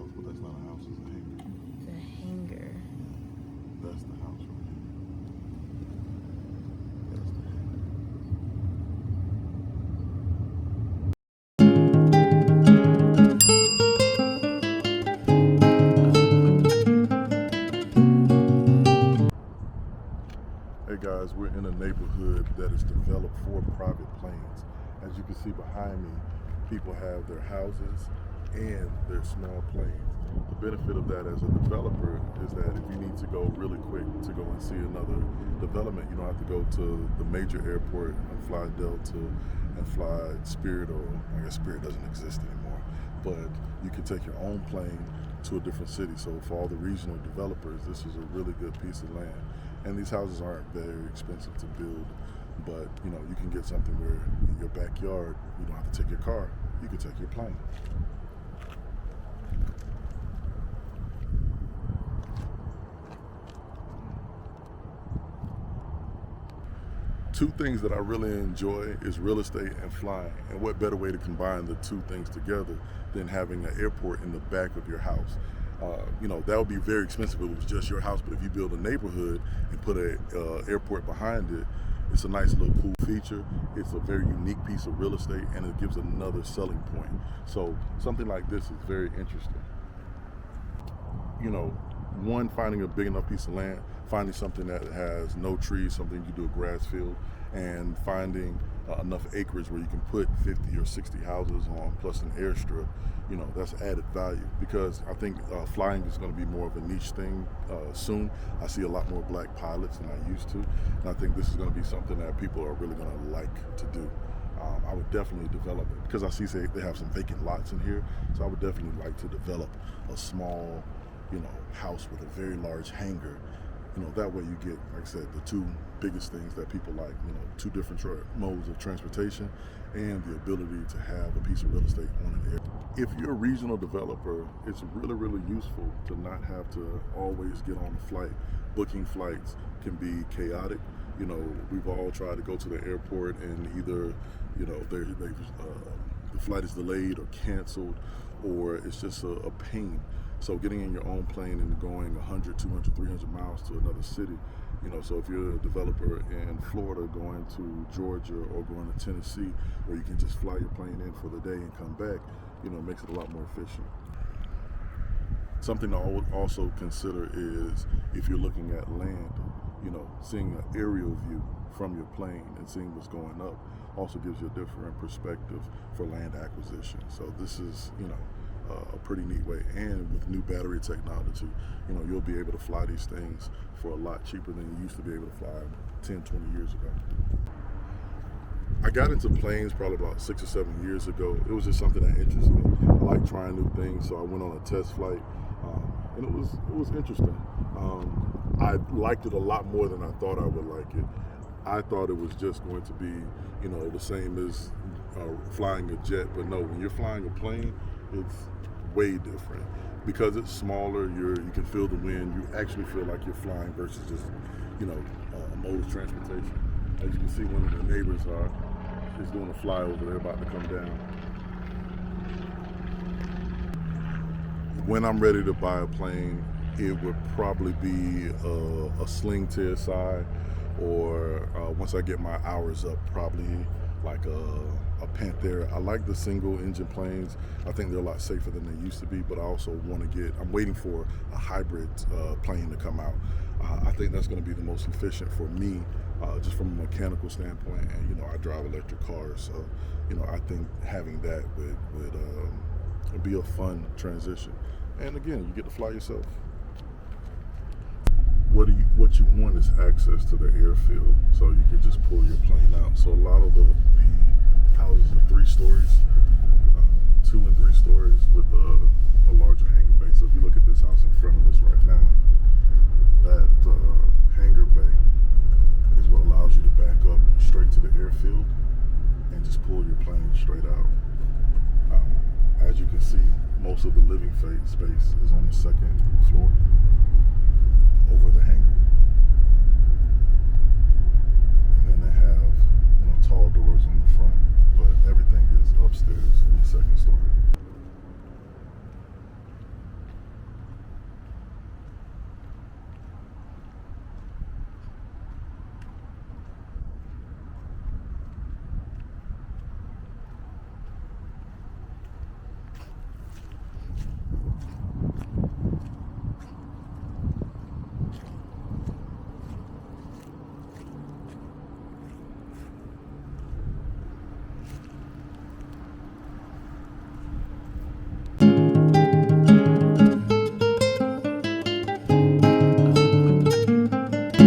house, but that's not a house, it's a hangar. It's a hangar. That's the house right here. That's the hangar. Hey guys, we're in a neighborhood that is developed for private planes. As you can see behind me, people have their houses and their small planes. The benefit of that as a developer is that if you need to go really quick to go and see another development, you don't have to go to the major airport and fly Delta and fly Spirit, or I guess Spirit doesn't exist anymore, but you can take your own plane to a different city. So for all the regional developers, this is a really good piece of land. And these houses aren't very expensive to build, but you know, you can get something where in your backyard, you don't have to take your car, you can take your plane. Two things that I really enjoy is real estate and flying. And what better way to combine the two things together than having an airport in the back of your house? You know, that would be very expensive if it was just your house, but if you build a neighborhood and put an airport behind it, it's a nice little cool feature. It's a very unique piece of real estate, and it gives another selling point. So something like this is very interesting. You know, one, finding a big enough piece of land, finding something that has no trees, something you can do a grass field, and finding enough acreage where you can put 50 or 60 houses on, plus an airstrip. You know, that's added value, because I think flying is going to be more of a niche thing soon. I see a lot more black pilots than I used to, and I think this is going to be something that people are really going to like to do. I would definitely develop it, because I see they have some vacant lots in here, so I would definitely like to develop a small, you know, house with a very large hangar. You know, that way you get, like I said, the two biggest things that people like, you know, two different modes of transportation and the ability to have a piece of real estate on an airport. If you're a regional developer, it's really, really useful to not have to always get on a flight. Booking flights can be chaotic. You know, we've all tried to go to the airport and either, you know, the flight is delayed or canceled, or it's just a pain. So getting in your own plane and going 100, 200, 300 miles to another city, you know, so if you're a developer in Florida going to Georgia or going to Tennessee, where you can just fly your plane in for the day and come back, you know, it makes it a lot more efficient. Something I would also consider is if you're looking at land, you know, seeing an aerial view from your plane and seeing what's going up also gives you a different perspective for land acquisition. So this is, you know, a pretty neat way. And with new battery technology, you know, you'll be able to fly these things for a lot cheaper than you used to be able to fly 10, 20 years ago. I got into planes probably about 6 or 7 years ago. It was just something that interested me. I like trying new things, so I went on a test flight, and it was interesting. I liked it a lot more than I thought I would like it. I thought it was just going to be, you know, the same as flying a jet, but no, when you're flying a plane, it's way different. Because it's smaller, you can feel the wind, you actually feel like you're flying versus just, you know, a mode of transportation. As you can see, one of the neighbors is doing a flyover, they're about to come down. When I'm ready to buy a plane, it would probably be a Sling TSI, or once I get my hours up, probably like a Panther. I like the single engine planes. I think they're a lot safer than they used to be, but I also want to I'm waiting for a hybrid plane to come out. I think that's going to be the most efficient for me, just from a mechanical standpoint. And, you know, I drive electric cars, so, you know, I think having that would be a fun transition. And again, you get to fly yourself. What you want is access to the airfield, so you can just pull your plane out. So a lot of the houses are 3 stories, 2 and 3 stories with a larger hangar bay. So if you look at this house in front of us right now, that hangar bay is what allows you to back up straight to the airfield and just pull your plane straight out. As you can see, most of the living space is on the 2nd floor over the hangar. And then they have, you know, tall doors on the front, but everything is upstairs.